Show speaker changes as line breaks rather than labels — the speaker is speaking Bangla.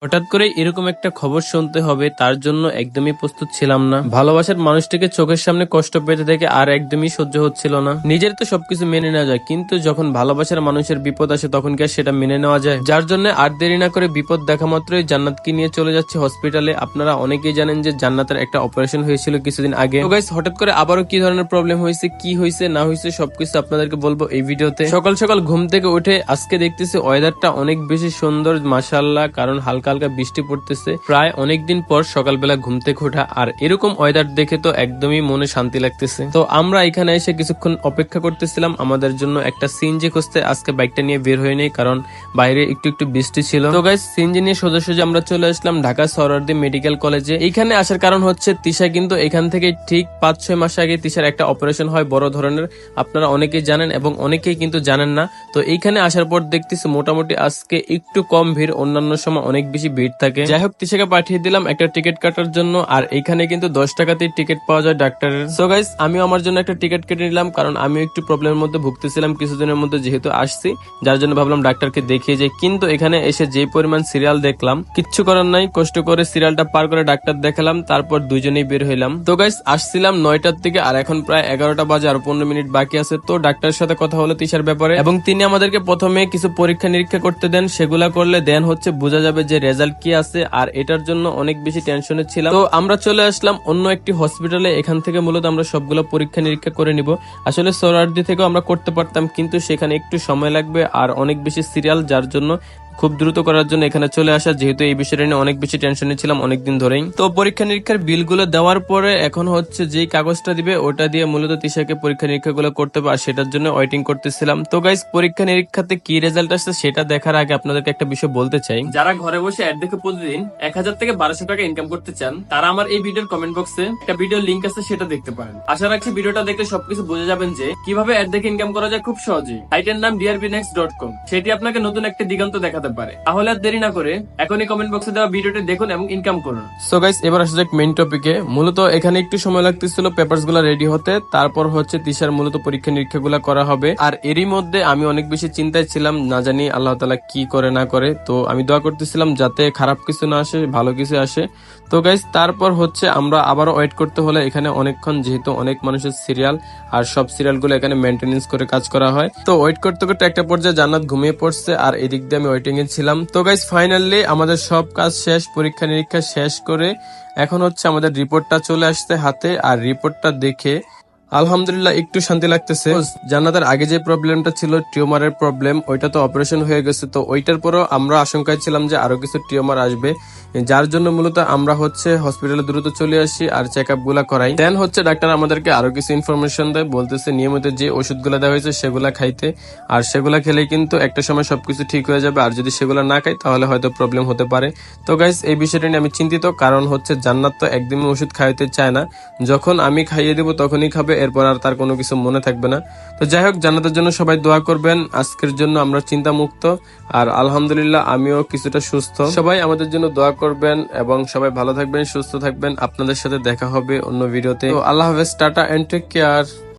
হঠাৎ করে এরকম একটা খবর শুনতে হবে তার জন্য একদমই প্রস্তুত ছিলাম না। ভালোবাসার মানুষটিকে চোখের সামনে কষ্ট পেতে দেখে আর একদমই সহ্য হচ্ছিল না। নিজের তো সবকিছু মেনে নেওয়া যায়, কিন্তু যখন ভালোবাসার মানুষের বিপদ আসে তখন কি আর সেটা মেনে নেওয়া যায়? যার জন্য আর দেরি না করে বিপদ দেখা মাত্রই জান্নাতকে নিয়ে চলে যাচ্ছে হসপিটালে। আপনারা অনেকেই জানেন যে জান্নাতের একটা অপারেশন হয়েছিল কিছুদিন আগে। তো গাইস, হঠাৎ করে আবারও কি ধরনের প্রবলেম হয়েছে, কি হয়েছে না হয়েছে সবকিছু আপনাদেরকে বলবো এই ভিডিওতে। সকাল সকাল ঘুম থেকে উঠে আজকে দেখতেছি ওয়েদারটা অনেক বেশি সুন্দর, মাশাআল্লাহ, কারণ হালকা হালকা বৃষ্টি পড়তেছে। প্রায় অনেকদিন পর সকালবেলা ঘুম থেকে ওঠা, আর এরকম ওয়েদার দেখে তো একদমই মনে শান্তি লাগতেছে। তো আমরা এখানে এসে কিছুক্ষণ অপেক্ষা করতেছিলাম আমাদের জন্য একটা সিএনজি খুঁজতে। আজকে বাইকটা নিয়ে বের হয়ে নেই কারণ বাইরে একটু একটু বৃষ্টি ছিল। তো গাইস, সিএনজি নিয়ে সোজাসুজি আমরা চলে আসলাম ঢাকা সরওয়ার্দী মেডিকেল কলেজে। এখানে আসার কারণ হচ্ছে তিশা কিন্তু এখান থেকে ঠিক 5-6 মাস আগে তিশার একটা অপারেশন হয় বড় ধরনের। আপনারা অনেকেই জানেন এবং অনেকেই কিন্তু জানেন না। তো এইখানে আসার পর দেখতেছি মোটামুটি আজকে একটু কম ভিড়, অন্যান্য সময় অনেক বেশি ভিড় থাকে। যাই হোক, তিশাকে পাঠিয়ে দিলাম একটা টিকিট কাটার জন্য, আর এইখানে কিন্তু 10 টাকাতেই টিকিট পাওয়া যায় ডাক্তারের। সো গাইস, আমিও আমার জন্য একটা টিকিট কেটে নিলাম কারণ আমি একটু প্রবলেমের মধ্যে ভুগতেছিলাম কিছুদিনের মধ্যে, যেহেতু আসছি, যার জন্য ভাবলাম ডাক্তারকে দেখিয়ে যাই। কিন্তু এখানে এসে যে পরিমাণ সিরিয়াল দেখলাম, কিচ্ছু করার নাই, কষ্ট করে সিরিয়ালটা পার করে ডাক্তার দেখালাম, তারপর দুইজনেই বের হইলাম। তো গাইস, আসছিলাম 9টার থেকে, আর এখন প্রায় 11টা বাজে, আর 15 মিনিট বাকি আছে। তো ডাক্তারের সাথে কথা হলো তিশার ব্যাপারে, এবং তিনি আমাদেরকে প্রথমে কিছু পরীক্ষা নিরীক্ষা করতে দেন। সেগুলা করলে দেন হচ্ছে বোঝা যাবে যে রেজাল্ট কি আছে, আর এটার জন্য অনেক বেশি টেনশনে ছিলাম। তো আমরা চলে আসলাম অন্য একটি হসপিটালে। এখান থেকে মূলত আমরা সবগুলো পরীক্ষা নিরীক্ষা করে নিব। আসলে সোহরাওয়ার্দী থেকেও আমরা করতে পারতাম, কিন্তু সেখানে একটু সময় লাগবে আর অনেক বেশি সিরিয়াল, যার জন্য খুব দ্রুত করার জন্য এখানে চলে আসা, যেহেতু এই বিষয়টা নিয়ে অনেক বেশি টেনশনে ছিলাম অনেকদিন ধরেই। তো পরীক্ষা নিরীক্ষার বিলগুলো দেওয়ার পরে এখন হচ্ছে যেই কাগজটা দিবে ওটা দিয়ে মূলত তিশাকে পরীক্ষা নিরীক্ষা গুলো করতে হবে, আর সেটার জন্য ওয়েটিং করতেছিলাম। তো গাইস, পরীক্ষা নিরীক্ষাতে কি রেজাল্ট আসছে সেটা দেখার আগে আপনাদেরকে একটা বিষয় বলতে চাই। যারা ঘরে বসে অ্যাড দেখে প্রতিদিন 1000 থেকে 1200 টাকা ইনকাম করতে চান, তারা আমার এই ভিডিওর কমেন্ট বক্সে একটা ভিডিও লিংক আছে, সেটা দেখতে পারেন। আশা রাখছি ভিডিওটা দেখলে সবকিছু বুঝে যাবেন যে কিভাবে অ্যাড দেখে ইনকাম করা যায় খুব সহজেই। সাইটের নাম drbnext.com। সেটি আপনাকে নতুন একটা দিগন্ত দেখাতে পারে। তাহলে দেরি না করে এখনই কমেন্ট বক্সে দেওয়া ভিডিওটি দেখুন এবং ইনকাম করুন। সো গাইস, এবার আসা যাক মেইন টপিকে। মূলত এখানে একটু সময় লাগতেছিল পেপারস গুলা রেডি হতে, তারপর হচ্ছে তিশার মূলত পরীক্ষা নিরীক্ষা গুলা করা হবে। আর এরই মধ্যে আমি অনেক বেশি চিন্তায় ছিলাম, না জানি আল্লাহ তাআলা কি করে না করে। তো আমি দোয়া করতেছিলাম যাতে খারাপ কিছু না আসে, ভালো কিছু আসে। তো গাইস, তারপর হচ্ছে আমরা আবারও ওয়েট করতে হলে এখানে অনেকক্ষণ, যেহেতু অনেক মানুষের সিরিয়াল, আর সব সিরিয়াল গুলো এখানে মেনটেনেন্স করে কাজ করা হয়। তো ওয়েট করতে করতে একটা পর্যায়ে জান্নাত ঘুমিয়ে পড়ছে, আর এদিক দিয়ে আমি ওয়েটিং এ ছিলাম। তো গাইস, ফাইনালি আমাদের সব কাজ শেষ, পরীক্ষা নিরীক্ষা শেষ করে এখন হচ্ছে আমাদের রিপোর্টটা চলে আসছে হাতে, আর রিপোর্টটা দেখে আলহামদুলিল্লাহ একটু শান্তি লাগতেছে। জান্নাতের আগে যে প্রবলেমটা ছিল টিউমারের প্রবলেম, ওইটা তো অপারেশন হয়ে গেছে। তো ওইটার পরও আমরা আশঙ্কায় ছিলাম যে আরো কিছু টিউমার আসবে, যার জন্য মূলত আমরা হচ্ছে হসপিটালে দ্রুত চলে আসি আর চেক আপ গুলা করাই। দেন হচ্ছে ডাক্তার আমাদেরকে আরো কিছু ইনফরমেশন দেয়, বলতেছে নিয়মিত যে ওষুধগুলো দেওয়া হয়েছে সেগুলা খাইতে, আর সেগুলা খেলে কিন্তু একটা সময় সবকিছু ঠিক হয়ে যাবে, আর যদি সেগুলো না খাই তাহলে হয়তো প্রবলেম হতে পারে। তো গাইস, এই বিষয়টা নিয়ে আমি চিন্তিত, কারণ হচ্ছে জান্নাত তো একদমই ওষুধ খাইতে চায় না। যখন আমি খাইয়ে দিব তখনই খাবে, এরপর আর তার কোনো কিছু মনে থাকবে না। তো যাই হোক, জান্নাতের জন্য সবাই দোয়া করবেন। আজকের জন্য আমরা চিন্তা মুক্ত, আর আলহামদুলিল্লাহ আমিও কিছুটা সুস্থ। সবাই আমাদের জন্য দোয়া করবেন এবং সবাই ভালো থাকবেন, সুস্থ থাকবেন। আপনাদের সাথে দেখা হবে অন্য ভিডিওতে। তো আল্লাহ হাফেজ, টাটা এন্ড টেক কেয়ার।